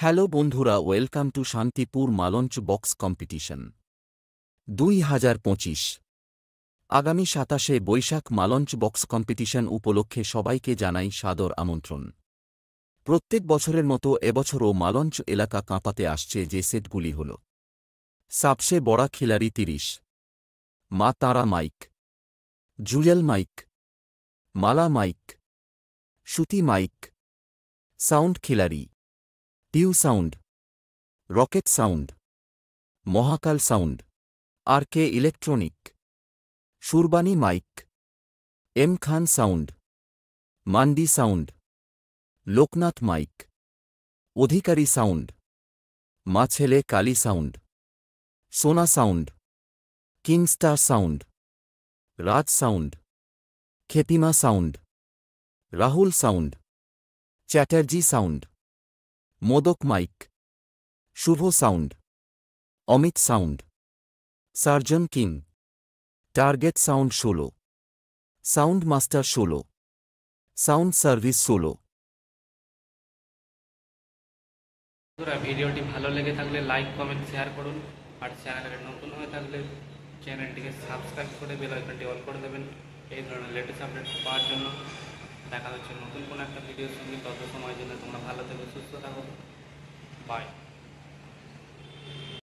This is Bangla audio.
হ্যালো বন্ধুরা, welcome to Shantipur Malancha box competition 2025। আগামী 27শে বৈশাখ মালঞ্চ বক্স কম্পিটিশন উপলক্ষে সবাইকে জানাই সাদর আমন্ত্রণ। প্রত্যেক বছরের মতো এবছরও মালঞ্চ এলাকা কাঁপাতে আসছে যে সেটগুলি হল: সাবসে বড়া খিলাড়ি 30, Ma Tara mic, jewel mic, Mala mic, Suti mic, sound Khiladi, টিউ sound, rocket sound, Mahakal sound, R K electronic, Surbani mic, M Khan sound, Mandi sound, Loknath mic, Adhikari sound, মা ছেলে Kali sound, Sona sound, Kingstar sound, Raj sound, Khepima sound, Rahul sound, Chatterjee sound, Modak mic, Shubho sound, Amit sound, surgeon king, target sound 16, sound master 16, sound service 16। ভিডিওটি ভালো লেগে থাকলে লাইক কমেন্ট শেয়ার করুন, আর চ্যানেলে নতুন হয়ে থাকলে চ্যানেলটিকে সাবস্ক্রাইব করে বেল আইকনটি অন করে দেবেন এই ধরনের লেটেস্ট আপডেট পাওয়ার জন্য। দেখা হচ্ছে নতুন কোনো একটা ভিডিওর সঙ্গে। তত সময়ের জন্য তোমরা ভালো থেকো, সুস্থ থাকো। বাই।